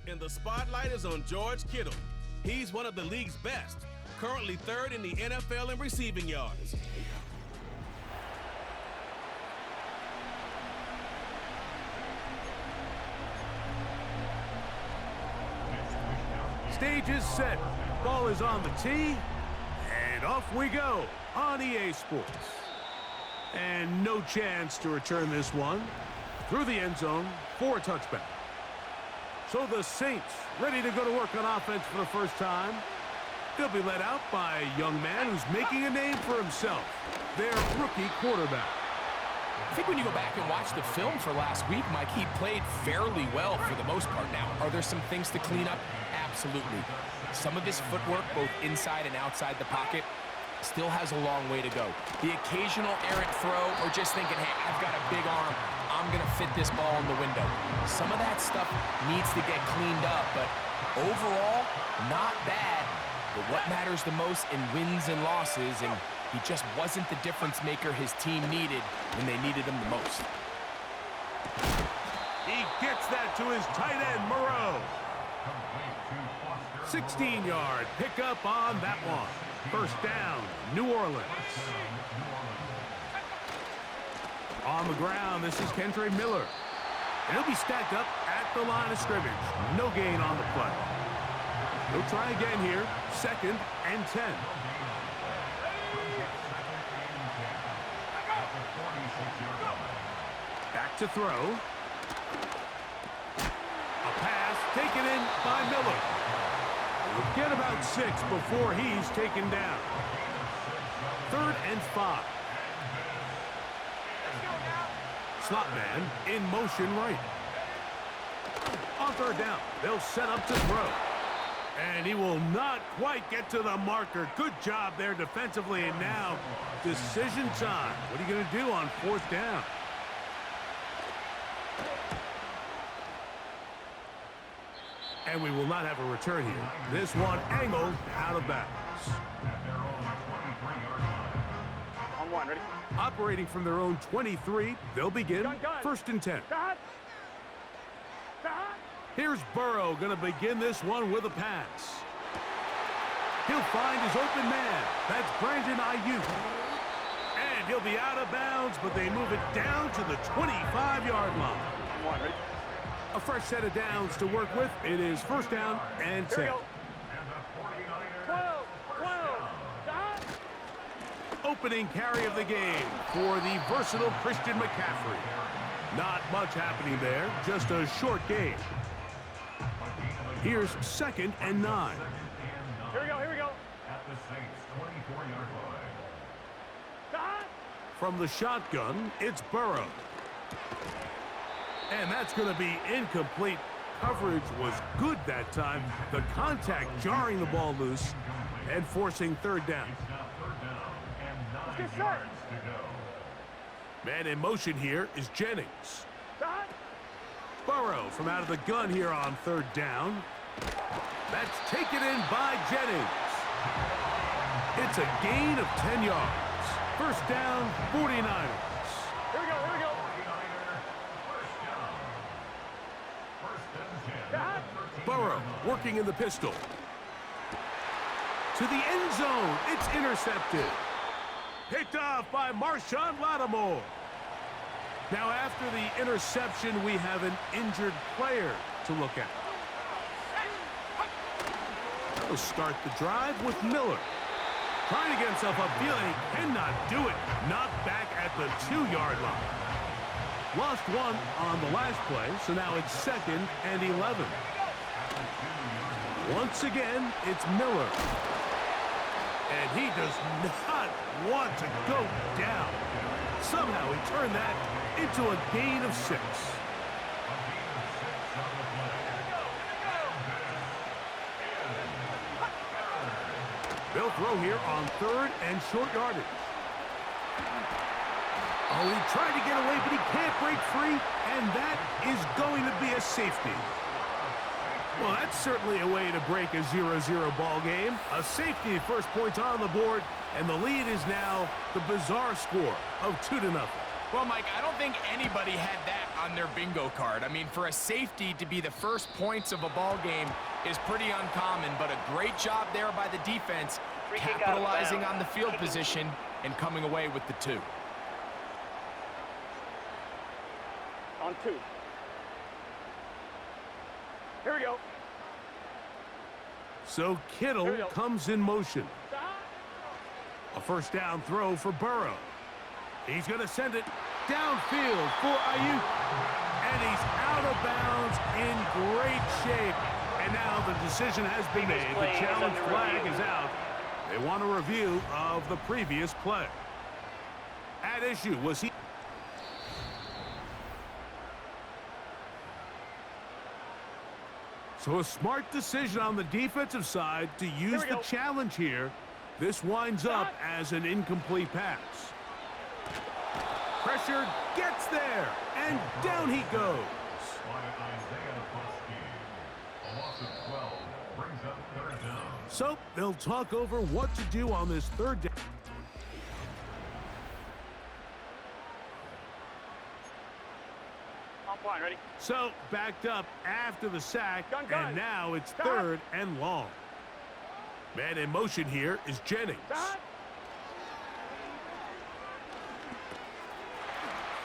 And the spotlight is on George Kittle. He's one of the league's best, currently third in the NFL in receiving yards. Stage is set. Ball is on the tee. And off we go on EA Sports. And no chance to return this one. Through the end zone for a touchback. So the Saints ready to go to work on offense for the first time. They'll be led out by a young man who's making a name for himself, their rookie quarterback. I think when you go back and watch the film for last week, Mike, he played fairly well for the most part. Now, are there some things to clean up? Absolutely. Some of his footwork, both inside and outside the pocket, still has a long way to go. The occasional errant throw or just thinking, hey, I've got a big arm, I'm going to fit this ball in the window. Some of that stuff needs to get cleaned up, but overall, not bad. But what matters the most in wins and losses, and he just wasn't the difference maker his team needed when they needed him the most. He gets that to his tight end, Moreau. 16-yard pickup on that one. First down, New Orleans. On the ground, this is Kendre Miller. And he'll be stacked up at the line of scrimmage. No gain on the play. He'll try again here. 2nd and 10. Back to throw. A pass taken in by Miller. We'll get about 6 before he's taken down. 3rd and 5. Slot man in motion right. On 3rd down, they'll set up to throw. And he will not quite get to the marker. Good job there defensively, and now decision time. What are you going to do on 4th down? And we will not have a return here. This one angled out of bounds. On 1, ready? Operating from their own 23, they'll begin. 1st and 10. Here's Burrow going to begin this one with a pass. He'll find his open man. That's Brandon Ayuk. And he'll be out of bounds, but they move it down to the 25-yard line. On 1, ready? A fresh set of downs to work with. It is 1st down and 10. 12. Opening carry of the game for the versatile Christian McCaffrey. Not much happening there, just a short game. Here's 2nd and 9. Here we go. From the shotgun, it's Burrow. And that's going to be incomplete. Coverage was good that time. The contact jarring the ball loose and forcing 3rd down. Let's get set. Man in motion here is Jennings. Burrow from out of the gun here on 3rd down. That's taken in by Jennings. It's a gain of 10 yards. 1st down, 49ers. Here we go. Burrow working in the pistol. To the end zone. It's intercepted. Picked off by Marshawn Lattimore. Now, after the interception, we have an injured player to look at. We'll start the drive with Miller. Trying to get himself upfield, and he cannot do it. Knocked back at the 2-yard line. Lost 1 on the last play, so now it's 2nd and 11. Once again, it's Miller. And he does not want to go down. Somehow he turned that into a gain of 6. They'll throw here on 3rd and short yardage. Oh, he tried to get away, but he can't break free, and that is going to be a safety. Well, that's certainly a way to break a 0-0 ball game. A safety, first points on the board, and the lead is now the bizarre score of 2-0. Well, Mike, I don't think anybody had that on their bingo card. I mean, for a safety to be the first points of a ball game is pretty uncommon, but a great job there by the defense, capitalizing on the field position and coming away with the 2. On 2. Here we go. So Kittle comes in motion. A first down throw for Burrow. He's going to send it downfield for Ayuk. And he's out of bounds in great shape. And now the decision has been made. The challenge flag is out. They want a review of the previous play. At issue was he... So a smart decision on the defensive side to use the challenge here. This winds up as an incomplete pass. Pressure gets there, and down he goes. So they'll talk over what to do on this third down. Line, ready? So backed up after the sack, and now it's third and long. Man in motion here is Jennings.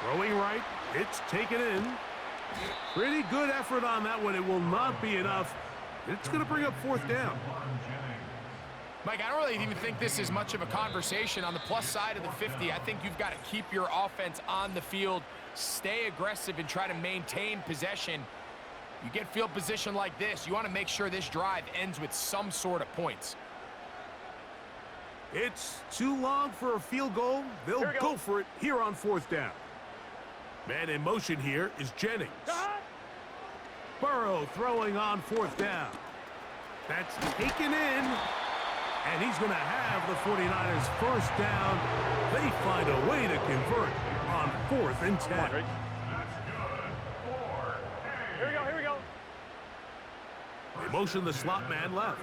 Throwing right, it's taken in. Pretty good effort on that one. It will not be enough. It's going to bring up fourth down. Mike, I don't really even think this is much of a conversation. On the plus side of the 50, I think you've got to keep your offense on the field, stay aggressive, and try to maintain possession. You get field position like this, you want to make sure this drive ends with some sort of points. It's too long for a field goal. They'll go for it here on fourth down. Man in motion here is Jennings. Burrow throwing on fourth down. That's taken in. And he's going to have the 49ers first down. They find a way to convert on 4th and 10. Here we go, here we go. They motion the slot man left.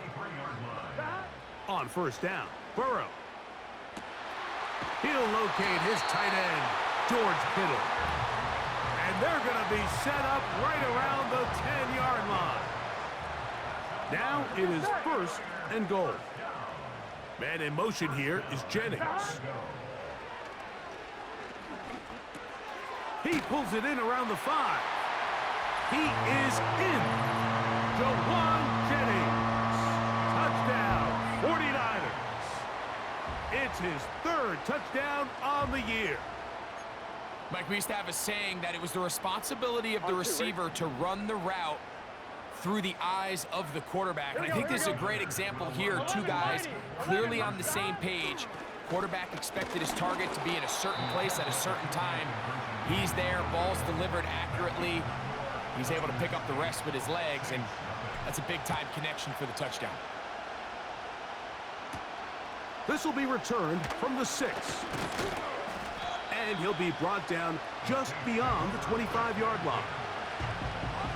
On first down, Burrow. He'll locate his tight end, George Kittle. And they're going to be set up right around the 10-yard line. Now it is first and goal. Man in motion here is Jennings. He pulls it in around the 5. He is in. Jawan Jennings. Touchdown, 49ers. It's his third touchdown on the year. Mike, we used to have a saying that it was the responsibility of the receiver to run the route through the eyes of the quarterback. And I think this is a great example here. 2 guys clearly on the same page. Quarterback expected his target to be in a certain place at a certain time. He's there, ball's delivered accurately. He's able to pick up the rest with his legs, and that's a big-time connection for the touchdown. This will be returned from the 6. And he'll be brought down just beyond the 25-yard line.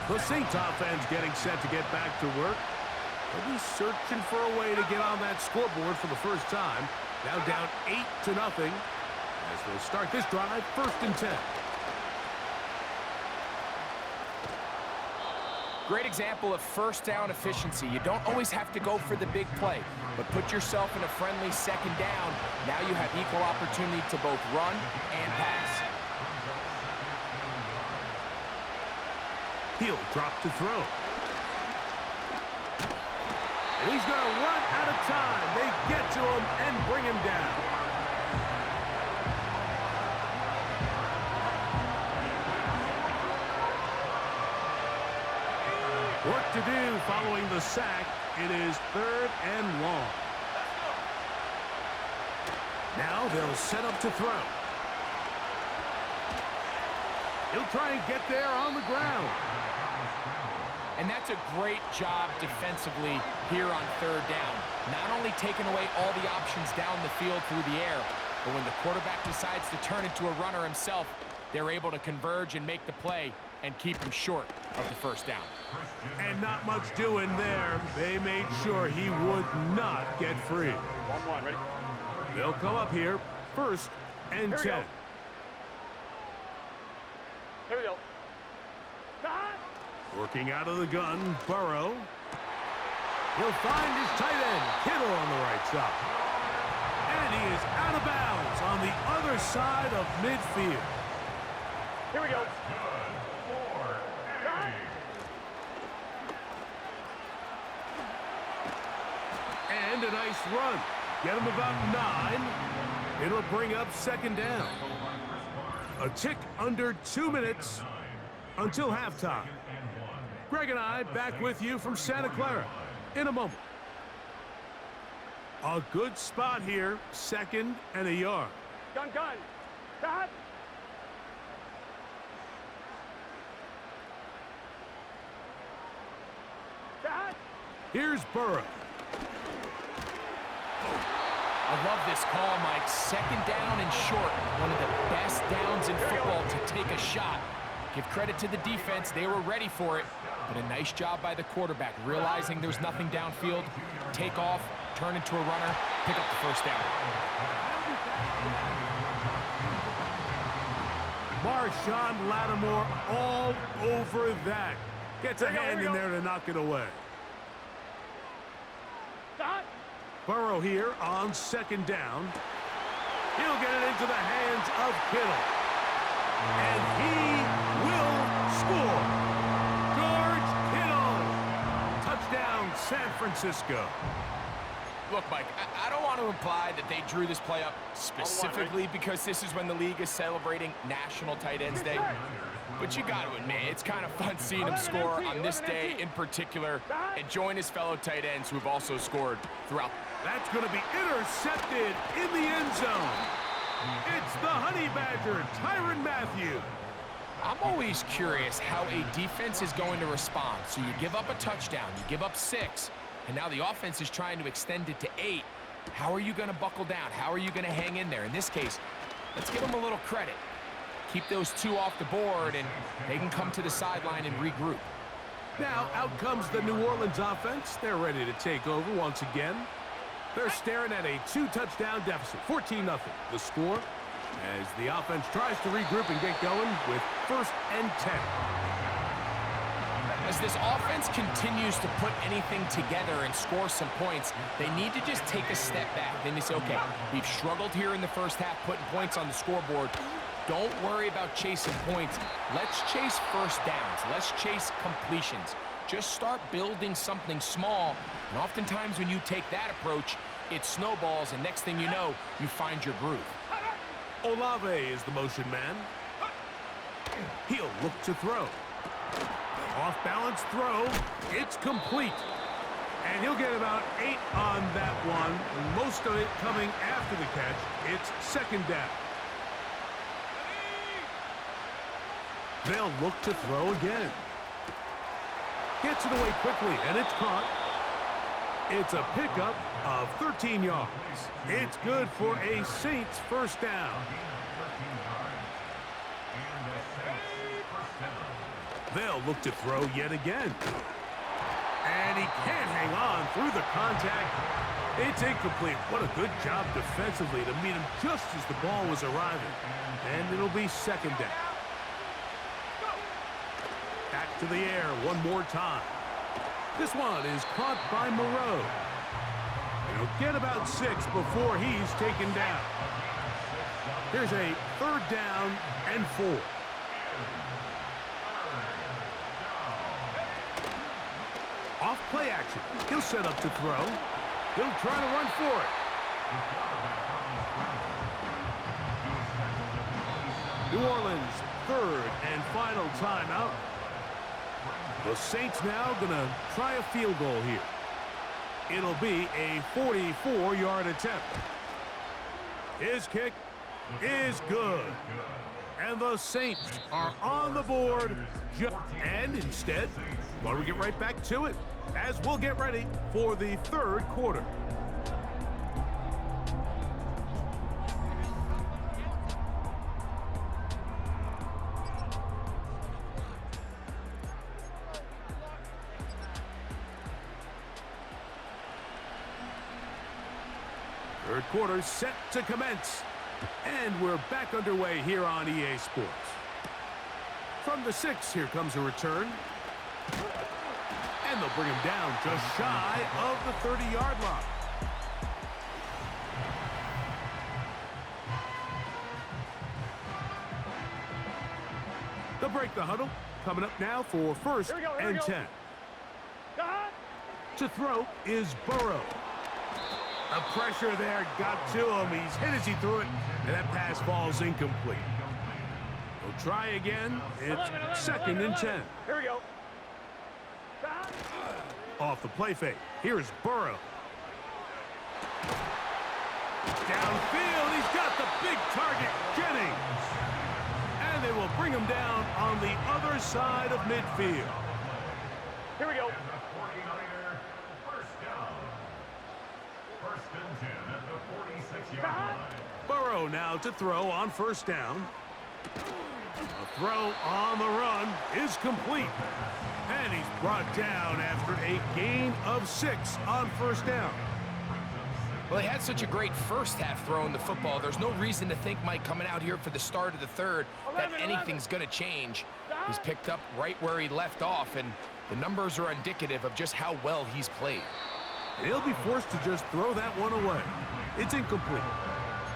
The Saints offense getting set to get back to work. They'll be searching for a way to get on that scoreboard for the first time. Now down 8-0 as they'll start this drive, 1st and 10. Great example of first down efficiency. You don't always have to go for the big play, but put yourself in a friendly second down. Now you have equal opportunity to both run and pass. He'll drop to throw. And he's going to run out of time. They get to him and bring him down. Work to do following the sack. It is 3rd and long. Now they'll set up to throw. He'll try and get there on the ground. And that's a great job defensively here on 3rd down. Not only taking away all the options down the field through the air, but when the quarterback decides to turn into a runner himself, they're able to converge and make the play and keep him short of the first down. And not much doing there. They made sure he would not get free. 1-1, ready? They'll come up here, 1st and 10. Working out of the gun, Burrow. He'll find his tight end, Kittle, on the right side. And he is out of bounds on the other side of midfield. Here we go. And a nice run. Get him about 9. It'll bring up second down. A tick under 2 minutes until halftime. Greg and I back with you from Santa Clara in a moment. A good spot here, 2nd and a yard. Gun. Cut. Cut. Here's Burrow. I love this call, Mike. 2nd down and short. One of the best downs in football to take a shot. Give credit to the defense. They were ready for it. But a nice job by the quarterback, realizing there's nothing downfield. Take off, turn into a runner, pick up the first down. Marshawn Lattimore all over that. Gets a hand in there to knock it away. Cut. Burrow here on 2nd down. He'll get it into the hands of Kittle. And he will score. George Kittle. Touchdown, San Francisco. Look, Mike, I don't want to imply that they drew this play up specifically because this is when the league is celebrating National Tight Ends Day. But you got to admit, it's kind of fun seeing him score on this day in particular and join his fellow tight ends who have also scored throughout. That's going to be intercepted in the end zone. It's the Honey Badger, Tyrann Mathieu. I'm always curious how a defense is going to respond. So you give up a touchdown, you give up 6, and now the offense is trying to extend it to 8. How are you going to buckle down? How are you going to hang in there? In this case, let's give them a little credit. Keep those 2 off the board, and they can come to the sideline and regroup. Now, out comes the New Orleans offense. They're ready to take over once again. They're staring at a 2-touchdown deficit, 14-0. The score as the offense tries to regroup and get going with 1st and 10. As this offense continues to put anything together and score some points, they need to just take a step back. Then they say, okay, we've struggled here in the first half putting points on the scoreboard. Don't worry about chasing points. Let's chase first downs. Let's chase completions. Just start building something small. And oftentimes when you take that approach, it snowballs, and next thing you know, you find your groove. Olave is the motion man. He'll look to throw. Off-balance throw. It's complete. And he'll get about 8 on that one. Most of it coming after the catch. It's 2nd down. They'll look to throw again. Gets it away quickly, and it's caught. It's a pickup of 13 yards. It's good for a Saints first down. They'll look to throw yet again. And he can't hang on through the contact. It's incomplete. What a good job defensively to meet him just as the ball was arriving. And it'll be 2nd down. Back to the air one more time. This one is caught by Moreau. He'll get about 6 before he's taken down. Here's a 3rd down and 4. Off play action. He'll set up to throw. He'll try to run for it. New Orleans, 3rd and final timeout. The Saints now going to try a field goal here. It'll be a 44-yard attempt. His kick is good. And the Saints are on the board. And instead, why don't we get right back to it as we'll get ready for the 3rd quarter. Third quarter set to commence. And we're back underway here on EA Sports. From the 6, here comes a return. bring him down just shy of the 30-yard line. They'll break the huddle. Coming up now for first and 10. To throw is Burrow. The pressure there got to him. He's hit as he threw it, and that pass falls incomplete. He'll try again. It's second and 10. Here we go. Off the play fake. Here's Burrow. Downfield, he's got the big target, Jennings. And they will bring him down on the other side of midfield. Here we go. Burrow now to throw on first down. A throw on the run is complete. And he's brought down after a gain of 6 on first down. Well, he had such a great first half throwing the football. There's no reason to think, Mike, coming out here for the start of the third, that anything's going to change. He's picked up right where he left off, and the numbers are indicative of just how well he's played. And he'll be forced to just throw that one away. It's incomplete.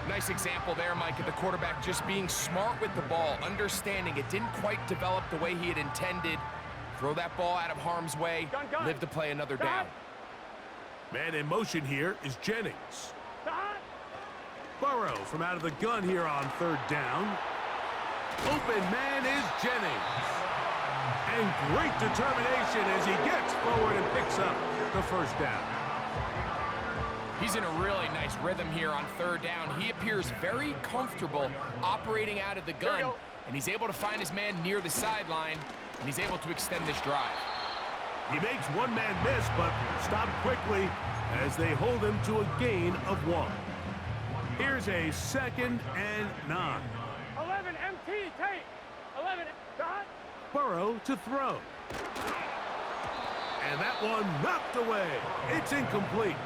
Nice example there, Mike, of the quarterback just being smart with the ball, understanding it didn't quite develop the way he had intended. Throw that ball out of harm's way, live to play another down. Man in motion here is Jennings. Burrow from out of the gun here on third down. Open man is Jennings. And great determination as he gets forward and picks up the first down. He's in a really nice rhythm here on third down. He appears very comfortable operating out of the gun, and he's able to find his man near the sideline, and he's able to extend this drive. He makes one man miss, but stopped quickly as they hold him to a gain of 1. Here's a second and 9. 11 MT tape. 11 dot. Burrow to throw. And that one knocked away. It's incomplete.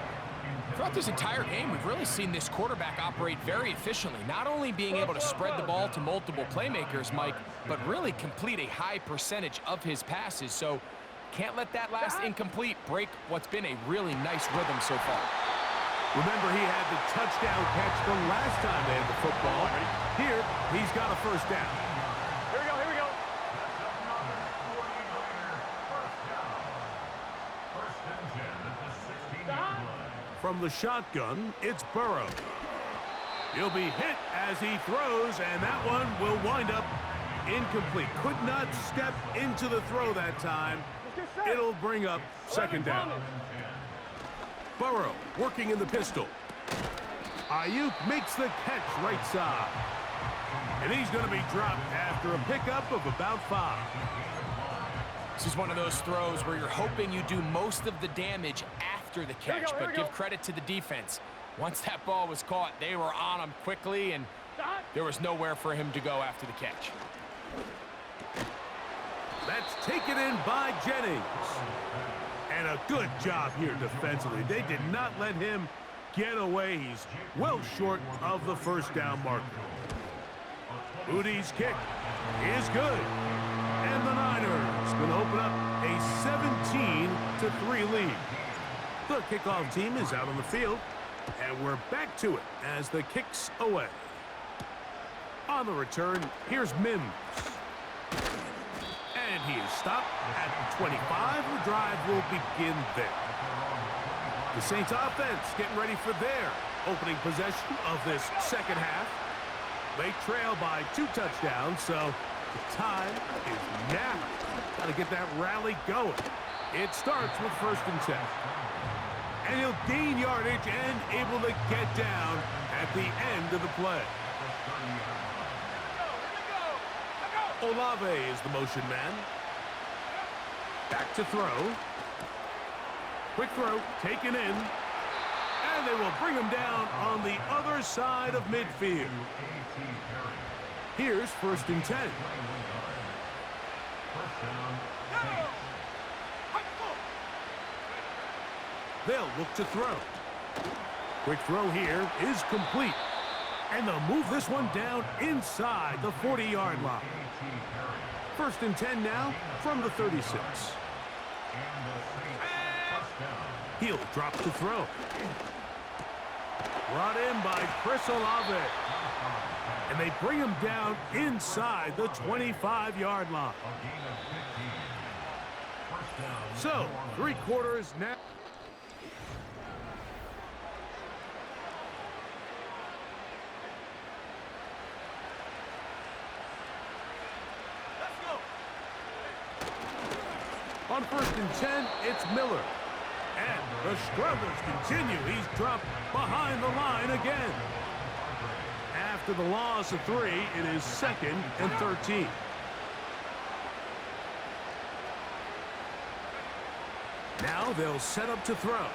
Throughout this entire game, we've really seen this quarterback operate very efficiently, not only being able to spread the ball to multiple playmakers, Mike, but really complete a high percentage of his passes. So can't let that last incomplete break what's been a really nice rhythm so far. Remember, he had the touchdown catch the last time they had the football. Here, he's got a first down. Here we go, here we go. From the shotgun, it's Burrow. He'll be hit as he throws, and that one will wind up incomplete. Could not step into the throw that time. It'll bring up second down. Burrow working in the pistol. Ayuk makes the catch right side. And he's going to be dropped after a pickup of about 5. This is one of those throws where you're hoping you do most of the damage after the catch, but give credit to the defense. Once that ball was caught, they were on him quickly, and there was nowhere for him to go after the catch. That's taken in by Jennings. And a good job here defensively. They did not let him get away. He's well short of the first down marker. Moody's kick is good. And the Niners going to open up a 17-3 lead. The kickoff team is out on the field, and we're back to it as the kick's away. On the return, here's Mims. And he is stopped at the 25. The drive will begin there. The Saints offense getting ready for their opening possession of this second half. They trail by 2 touchdowns, so the time is now. Got to get that rally going. It starts with first and 10. And he'll gain yardage and able to get down at the end of the play. Olave is the motion man. Back to throw. Quick throw, taken in. And they will bring him down on the other side of midfield. Here's first and 10. They'll look to throw. Quick throw here is complete. And they'll move this one down inside the 40-yard line. First and 10 now from the 36. He'll drop to throw. Brought in by Chris Olave. And they bring him down inside the 25-yard line. So, 3 quarters now. On 1st and 10, it's Miller. And the struggles continue. He's dropped behind the line again. After the loss of 3, it is 2nd and 13. Now they'll set up to throw.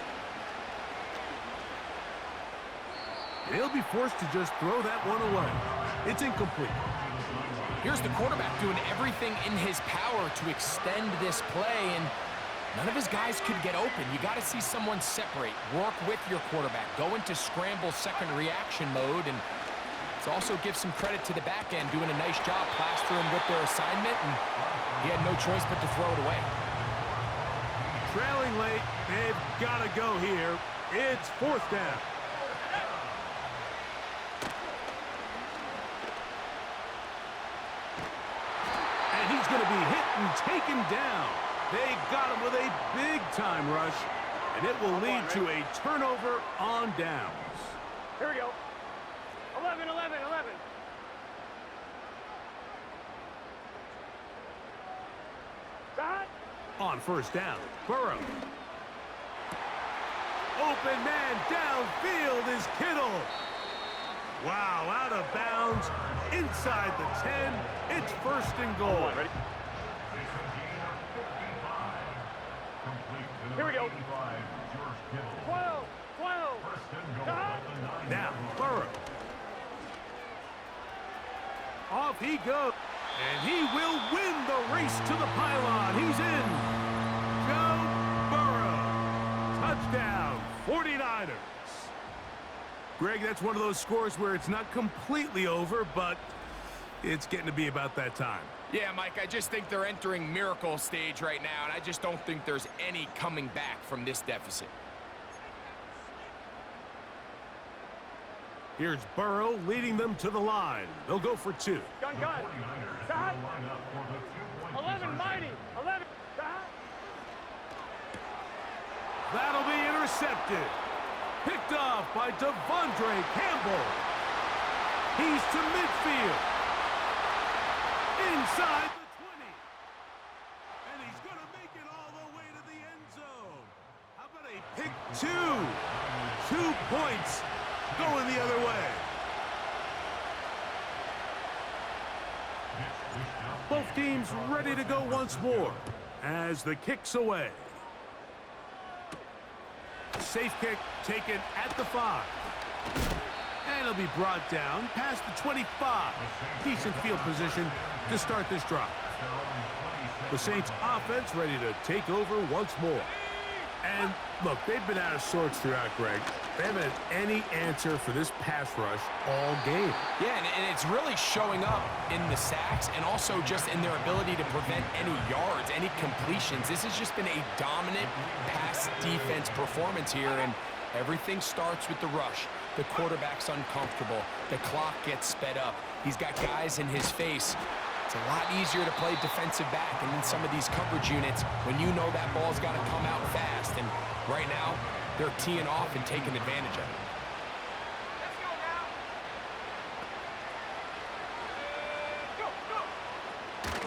He'll be forced to just throw that one away. It's incomplete. Here's the quarterback doing everything in his power to extend this play, and none of his guys could get open. You got to see someone separate, work with your quarterback, go into scramble second reaction mode, and it's also give some credit to the back end doing a nice job plastering with their assignment, and he had no choice but to throw it away. Trailing late, they've got to go here. It's 4th down. And he's going to be hit and taken down. They got him with a big-time rush, and it will lead to a turnover on downs. Here we go. 11, 11, 11. Shot. On 1st down, Burrow. Open man downfield is Kittle. Wow, out of bounds, inside the 10. It's 1st and goal. Ready? Here we go. 12, 12. Shot. Now, Burrow. Off he goes. And he will win the race to the pylon. He's in. Joe Burrow. Touchdown, 49ers. Greg, that's one of those scores where it's not completely over, but it's getting to be about that time. Yeah, Mike, I just think they're entering miracle stage right now, and I just don't think there's any coming back from this deficit. Here's Burrow leading them to the line. They'll go for 2. Gun. Shot. 11, mighty. 11. Shot. That'll be intercepted. Picked off by Devondre Campbell. He's to midfield. Inside the 20. And he's going to make it all the way to the end zone. How about a pick 2? 2 points going the other way. Both teams ready to go once more as the kick's away. Safe kick taken at the 5. And it'll be brought down past the 25. Decent field position to start this drive. The Saints offense ready to take over once more. And look, they've been out of sorts throughout, Greg. They haven't had any answer for this pass rush all game. Yeah, and it's really showing up in the sacks and also just in their ability to prevent any yards, any completions. This has just been a dominant pass defense performance here, and everything starts with the rush. The quarterback's uncomfortable. The clock gets sped up. He's got guys in his face. It's a lot easier to play defensive back and in some of these coverage units when you know that ball's got to come out fast. And right now, they're teeing off and taking advantage of it. Let's go now. Go.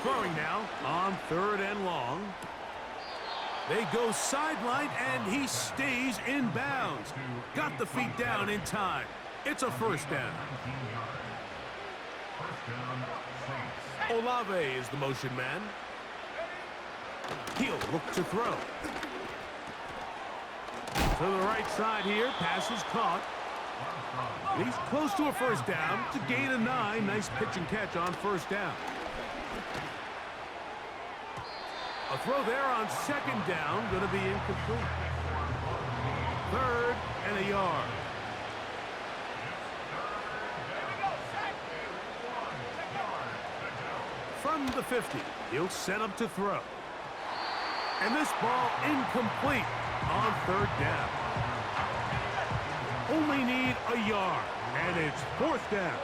Throwing now on 3rd and long. They go sideline, and he stays in bounds. Got the feet down in time. It's a 1st down. Olave is the motion man. He'll look to throw. To the right side here, pass is caught. He's close to a 1st down to gain a 9. Nice pitch and catch on 1st down. A throw there on 2nd down, going to be incomplete. 3rd and a yard. From the 50, he'll set up to throw. And this ball incomplete on third down. Only need a yard, and it's fourth down.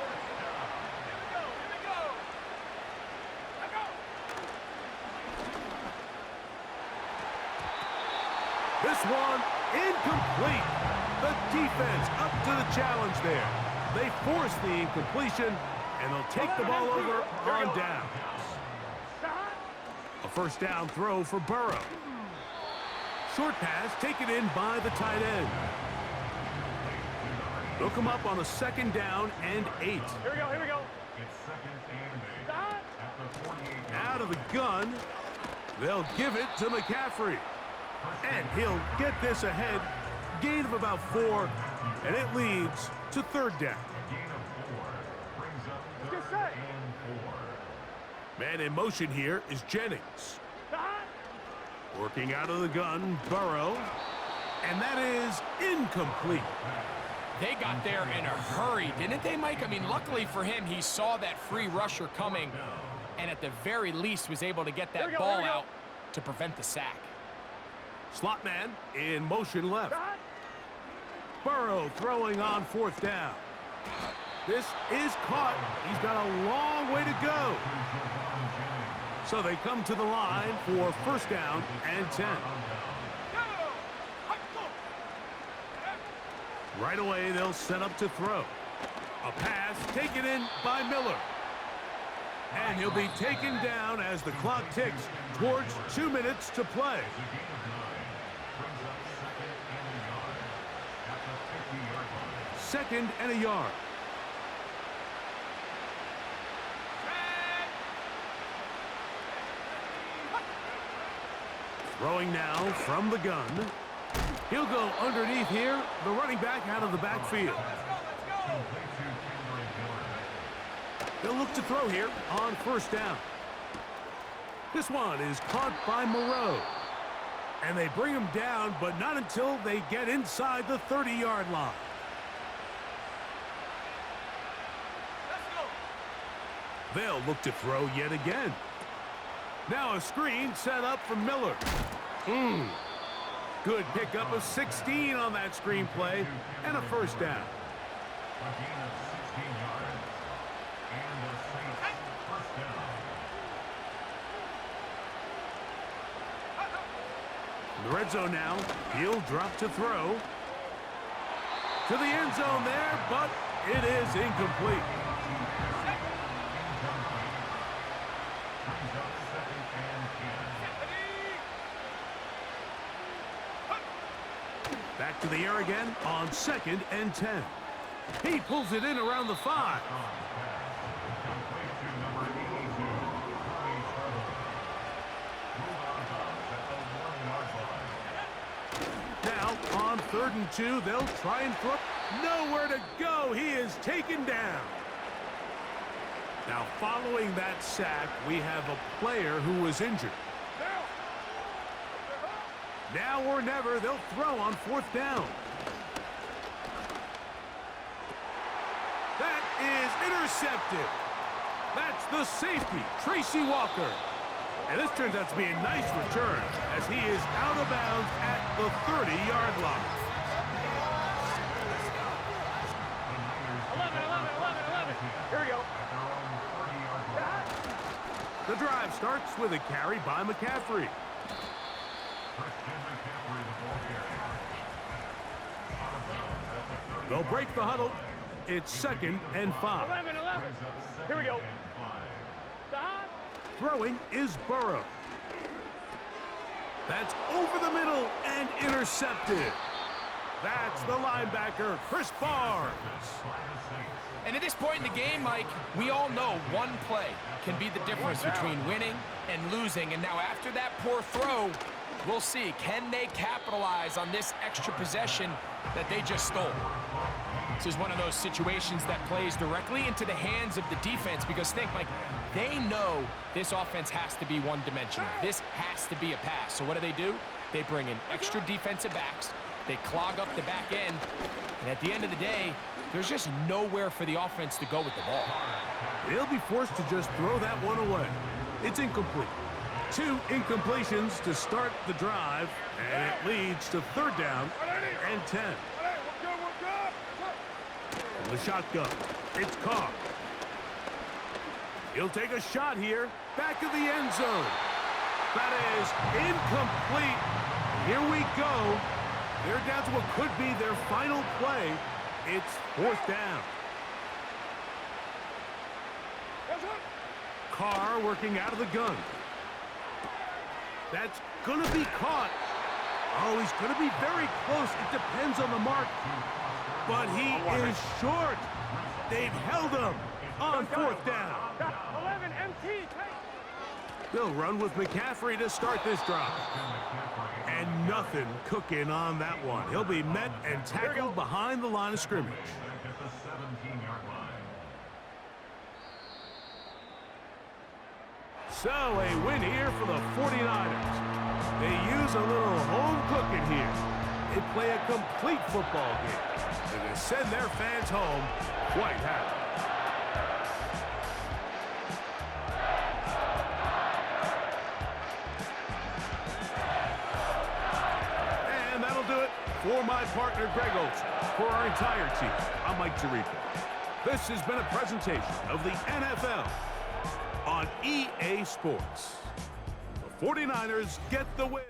This one incomplete. The defense up to the challenge there. They force the incompletion, and they'll take the ball over on down. A first down throw for Burrow. Short pass taken in by the tight end. They'll come up on a second down and 8. Here we go, here we go. Out of the gun, they'll give it to McCaffrey. And he'll get this ahead. Gain of about 4, and it leads to third down. Man in motion here is Jennings. Working out of the gun, Burrow. And that is incomplete. They got there in a hurry, didn't they, Mike? I mean, luckily for him, he saw that free rusher coming, and at the very least was able to get that ball out to prevent the sack. Slot man in motion left. Burrow throwing on fourth down. This is caught. He's got a long way to go. So they come to the line for first down and 10. Right away, they'll set up to throw. A pass taken in by Miller. And he'll be taken down as the clock ticks towards 2 minutes to play. Second and a yard. Throwing now from the gun. He'll go underneath here. The running back out of the backfield. They'll look to throw here on first down. This one is caught by Moreau. And they bring him down, but not until they get inside the 30-yard line. They'll look to throw yet again. Now a screen set up for Miller. Good pickup of 16 on that screen play and a first down. The red zone now. He'll drop to throw. To the end zone there, but it is incomplete. Back to the air again on second and 10. He pulls it in around the 5. Now on third and 2, they'll try and throw. Nowhere to go. He is taken down. Now following that sack, we have a player who was injured. Now or never, they'll throw on fourth down. That is intercepted. That's the safety, Tracy Walker. And this turns out to be a nice return as he is out of bounds at the 30-yard line. 11. Here we go. The drive starts with a carry by McCaffrey. They'll break the huddle. It's second and 5. 11. Here we go. Throwing is Burrow. That's over the middle and intercepted. That's the linebacker, Chris Barnes. And at this point in the game, Mike, we all know one play can be the difference between winning and losing. And now after that poor throw, we'll see. Can they capitalize on this extra possession that they just stole? This is one of those situations that plays directly into the hands of the defense because think, Mike, they know this offense has to be one-dimensional. This has to be a pass. So what do? They bring in extra defensive backs. They clog up the back end. And at the end of the day, there's just nowhere for the offense to go with the ball. They'll be forced to just throw that one away. It's incomplete. 2 incompletions to start the drive, and it leads to 3rd down and 10. From the shotgun, it's Carr. He'll take a shot here, back of the end zone. That is incomplete. Here we go. They're down to what could be their final play. It's 4th down. Carr working out of the gun. That's going to be caught. Oh, he's going to be very close. It depends on the mark. But he is short. They've held him on 4th down. 11 MT. They'll run with McCaffrey to start this drive. And nothing cooking on that one. He'll be met and tackled behind the line of scrimmage. So a win here for the 49ers. They use a little home cooking here. They play a complete football game. And they send their fans home quite happy. And that'll do it for my partner, Greg Olson. For our entire team, I'm Mike Tirico. This has been a presentation of the NFL on EA Sports. The 49ers get the win.